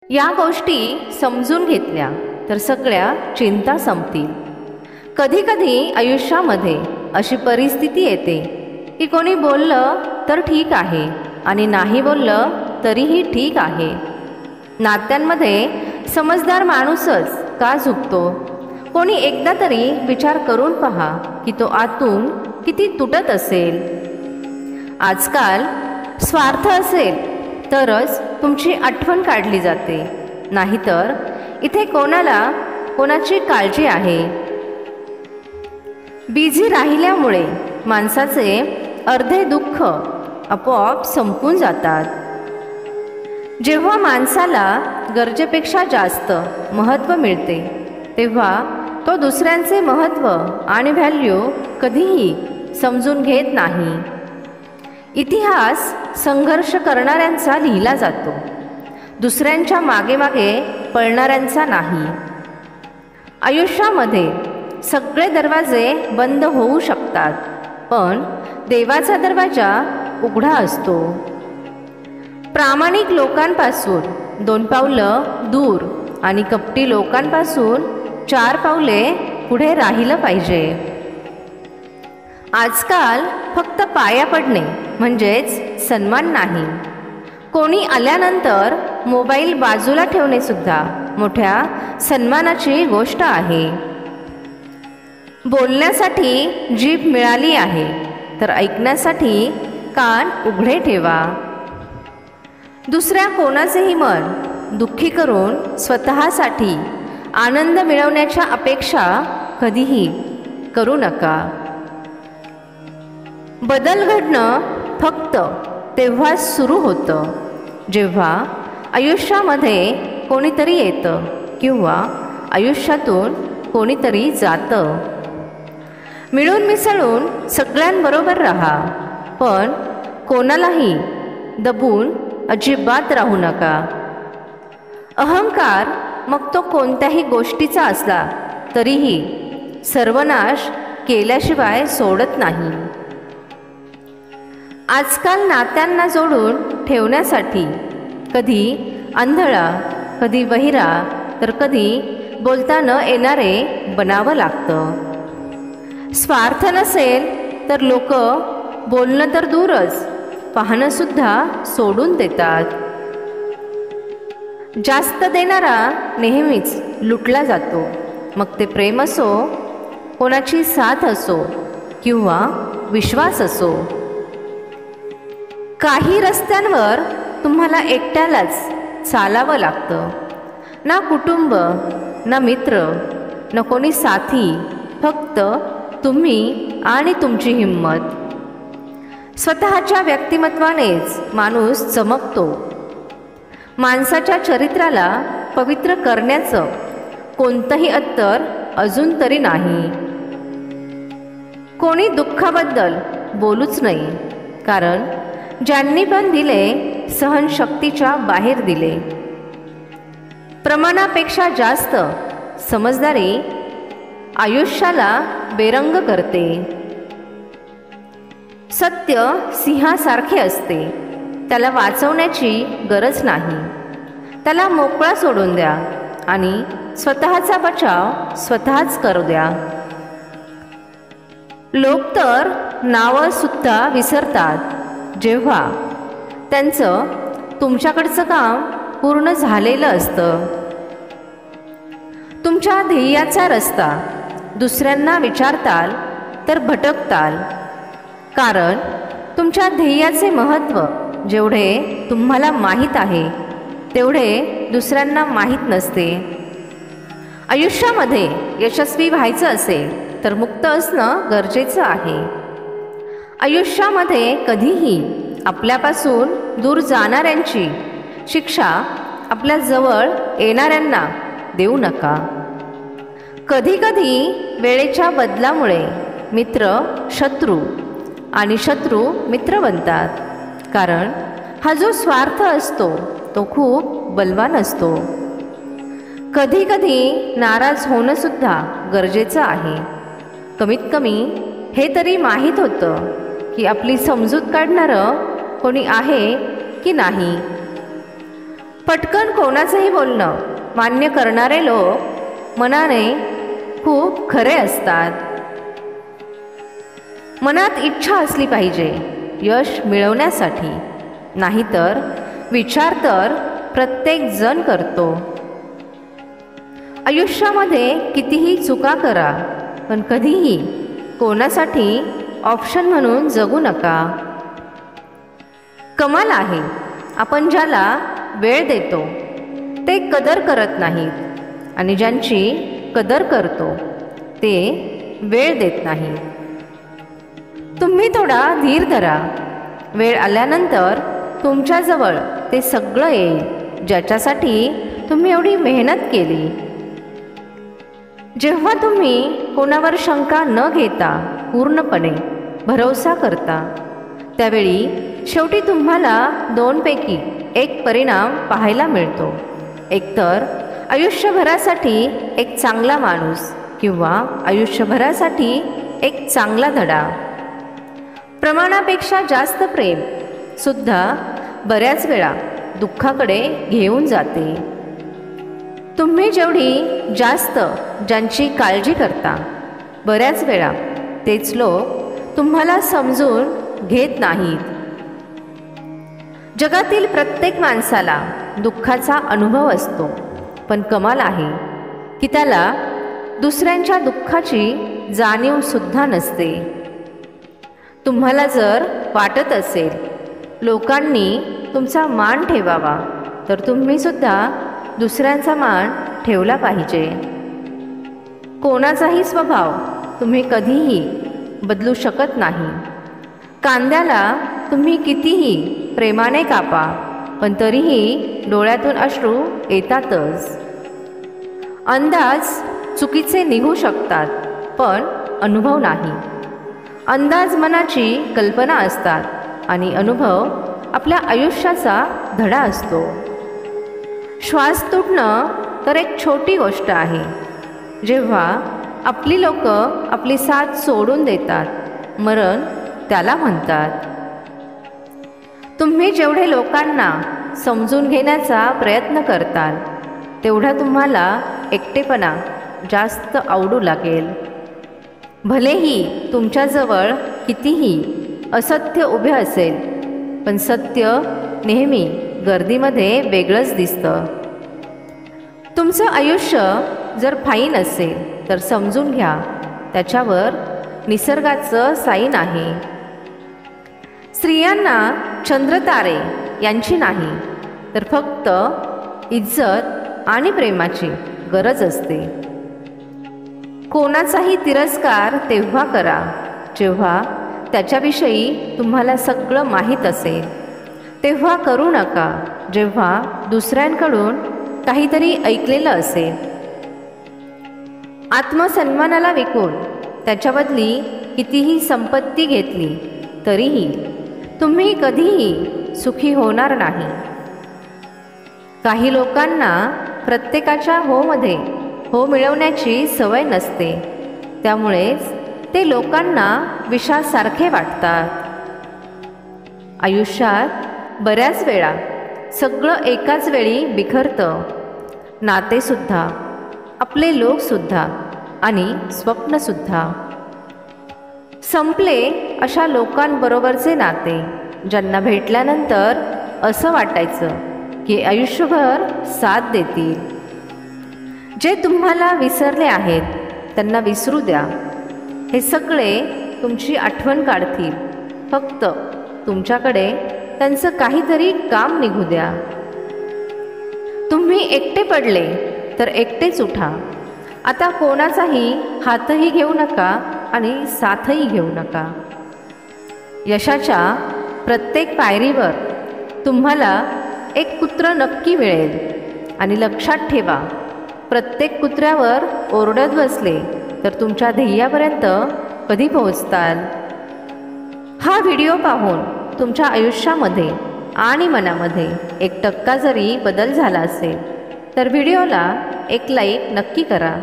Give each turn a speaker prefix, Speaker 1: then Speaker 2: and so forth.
Speaker 1: या गोष्टी समजून घेतल्या तर सगळ्या चिंता संपतील. कधीकधी आयुष्यामध्ये अशी परिस्थिती येते की कोणी बोललं तर ठीक आहे आणि नाही बोललं तरीही ठीक आहे. नात्यांमध्ये समजदार माणूसच का झुकतो? कोणी एकदा तरी विचार करून पहा की तो आतून किती तुटत असेल. आजकाल स्वार्थ असेल तरच तुमची आठवण काढली जाते, नाहीतर इथे कोणाला कोणाची काळजी आहे. बिझी राहिल्यामुळे माणसाचे अर्धे दुःख आपोआप संपून जातात. जेव्हा माणसाला गरजेपेक्षा जास्त महत्त्व मिळते तेव्हा तो दुसऱ्यांचे महत्त्व आणि व्हॅल्यू कधीही समजून घेत नाही. इतिहास संघर्ष करणाऱ्यांचा लिहिला जातो, दुसऱ्यांच्या मागे मागे पळणाऱ्यांचा नाही. आयुष्यामध्ये सगळे दरवाजे बंद होऊ शकतात, पण देवाचा दरवाजा उघडा असतो. प्रामाणिक लोकांपासून 2 पावलं दूर आणि कपटी लोकांपासून 4 पावले पुढे राहिलं पाहिजे. आजकाल फक्त पाया पडणे म्हणजेच सन्मान नाही. कोणी आल्यानंतर मोबाईल बाजूला ठेवणे सुद्धा मोठ्या सन्मानाची गोष्ट आहे. बोलण्यासाठी जीभ मिळाली आहे तर ऐकण्यासाठी कान उघडे ठेवा. दुसऱ्या कोणाचेही मन दुःखी करून स्वतःसाठी आनंद मिळवण्याच्या अपेक्षा कधीही करू नका. बदल घडणं फक्त तेव्हाच सुरू होतं जेव्हा आयुष्यामध्ये कोणीतरी येतं किंवा आयुष्यातून कोणीतरी जातं. मिळून मिसळून सगळ्यांबरोबर राहा, पण कोणालाही दबून अजिबात राहू नका. अहंकार मग तो कोणत्याही गोष्टीचा असला तरीही सर्वनाश केल्याशिवाय सोडत नाही. आजकाल नात्यांना जोडून ठेवण्यासाठी कधी आंधळा, कधी बहिरा, तर कधी बोलता न येणारे बनावं लागतं. स्वार्थ नसेल तर लोक बोलणं तर दूरच पाहणंसुद्धा सोडून देतात. जास्त देणारा नेहमीच लुटला जातो, मग ते प्रेम असो, कोणाची साथ असो किंवा विश्वास असो. काही रस्त्यांवर तुम्हाला एकट्यालाच चालावं लागतं. ना कुटुंब, ना मित्र, ना कोणी साथी, फक्त तुम्ही आणि तुमची हिंमत. स्वतःच्या व्यक्तिमत्वानेच माणूस चमकतो. माणसाच्या चरित्राला पवित्र करण्याचं कोणतंही अत्तर अजून तरी नाही. कोणी दुःखाबद्दल बोलूच नाही, कारण ज्यांनी पण दिले सहनशक्तीच्या बाहेर दिले. प्रमाणापेक्षा जास्त समजदारी आयुष्याला बेरंग करते. सत्य सिंहासारखे असते, त्याला वाचवण्याची गरज नाही. त्याला मोकळा सोडून द्या आणि स्वतःचा बचाव स्वतःच करू द्या. लोक तर नावं सुद्धा विसरतात जेव्हा त्यांचं तुमच्याकडचं काम पूर्ण झालेलं असतं. तुमच्या ध्येयाचा रस्ता दुसऱ्यांना विचारताल तर भटकताल, कारण तुमच्या ध्येयाचे महत्त्व जेवढे तुम्हाला माहीत आहे तेवढे दुसऱ्यांना माहीत नसते. आयुष्यामध्ये यशस्वी व्हायचं असेल तर मुक्त असणं गरजेचं आहे. आयुष्यामध्ये कधीही आपल्यापासून दूर जाणाऱ्यांची शिक्षा आपल्या जवळ येणाऱ्यांना देऊ नका. कधीकधी वेळेच्या बदलामुळे मित्र शत्रू आणि शत्रू मित्र बनतात, कारण हा जो स्वार्थ असतो तो खूप बलवान असतो. कधीकधी नाराज होणंसुद्धा गरजेचं आहे. कमीत कमी हे तरी माहीत होतं की आपली समजूत काढणारं कोणी आहे की नाही. पटकन कोणाचंही बोलणं मान्य करणारे लोक मनाने खूप खरे असतात. मनात इच्छा असली पाहिजे यश मिळवण्यासाठी, नाहीतर विचार तर प्रत्येक जण करतो. आयुष्यामध्ये कितीही चुका करा, पण कधीही कोणासाठी ऑप्शन म्हणून जगू नका. कमाल आहे आपण ज्याला वेळ देतो ते कदर करत नाहीत, आणि ज्यांची कदर करतो ते वेळ देत नाहीत. तुम्ही थोडा धीर धरा. वेळ आल्यानंतर तुमच्याजवळ ते सगळं येईल ज्याच्यासाठी तुम्ही एवढी मेहनत केली. जेव्हा तुम्ही कोणावर शंका न घेता पूर्णपणे भरोसा करता, त्यावेळी शेवटी तुम्हाला दोनपैकी एक परिणाम पाहायला मिळतो. एकतर आयुष्यभरासाठी एक चांगला माणूस, किंवा आयुष्यभरासाठी एक चांगला धडा. प्रमाणापेक्षा जास्त प्रेम सुद्धा बऱ्याच वेळा दुःखाकडे घेऊन जाते. तुम्ही जेवढी जास्त ज्यांची काळजी करता, बऱ्याच वेळा तेच लोक तुम्हाला समजून घेत नाहीत. जगातील प्रत्येक माणसाला दुःखाचा अनुभव असतो, पण कमाल आहे की त्याला दुसऱ्यांच्या दुःखाची जाणीवसुद्धा नसते. तुम्हाला जर वाटत असेल लोकांनी तुमचा मान ठेवावा, तर तुम्हीसुद्धा दुसऱ्यांचा मान ठेवला पाहिजे. कोणाचाही स्वभाव तुम्ही कधीही बदलू शकत नाही. कांद्याला तुम्ही कितीही प्रेमाने कापा, पण तरीही डोळ्यातून अश्रू येतातच. अंदाज चुकीचे निघू शकतात, पण अनुभव नाही. अंदाज मनाची कल्पना असतात, आणि अनुभव आपल्या आयुष्याचा धडा असतो. श्वास तुटणं तर एक छोटी गोष्ट आहे. जेव्हा आपली लोक आपली साथ सोडून देतात, मरण त्याला म्हणतात. तुम्ही जेवढे लोकांना समजून घेण्याचा प्रयत्न करताल, तेवढा तुम्हाला एकटेपणा जास्त आवडू लागेल. भलेही तुमच्याजवळ कितीही असत्य उभे असेल, पण सत्य नेहमी गर्दीमध्ये वेगळंच दिसतं. तुमचं आयुष्य जर फाईन असेल तर समजून घ्या, त्याच्यावर निसर्गाचं साईन आहे. स्त्रियांना चंद्रतारे यांची नाही, तर फक्त इज्जत आणि प्रेमाची गरज असते. कोणाचाही तिरस्कार तेव्हा करा जेव्हा त्याच्याविषयी तुम्हाला सगळं माहीत असेल. तेव्हा करू नका जेव्हा दुसऱ्यांकडून काहीतरी ऐकलेलं असेल. आत्मसन्मानाला विकून त्याच्याबदली कितीही संपत्ती घेतली तरीही तुम्ही कधीही सुखी होणार नाही. काही लोकांना प्रत्येकाच्या होमध्ये हो मिळवण्याची सवय नसते, त्यामुळेच ते लोकांना विषासारखे वाटतात. आयुष्यात बऱ्याच वेळा सगळं एकाच वेळी बिखरतं. नातेसुद्धा, आपले लोकसुद्धा आणि स्वप्नसुद्धा. संपले अशा लोकांबरोबरचे नाते ज्यांना भेटल्यानंतर असं वाटायचं की आयुष्यभर साथ देतील. जे तुम्हाला विसरले आहेत त्यांना विसरू द्या. हे सगळे तुमची आठवण काढतील. फक्त तुमच्याकडे त्यांचं काहीतरी काम निघू द्या. तुम्ही एकटे पडले तर एकटेच उठा. आता कोणाचाही हातही घेऊ नका आणि साथही घेऊ नका. यशाच्या प्रत्येक पायरीवर तुम्हाला एक कुत्र नक्की मिळेल. आणि लक्षात ठेवा, प्रत्येक कुत्र्यावर ओरडत बसले तर तुमच्या ध्येयापर्यंत कधी पोहोचताल? हा व्हिडिओ पाहून तुमच्या आयुष्यामध्ये आणि मनामध्ये 1% जरी बदल झाला असेल तर व्हिडिओला एक लाईक नक्की करा.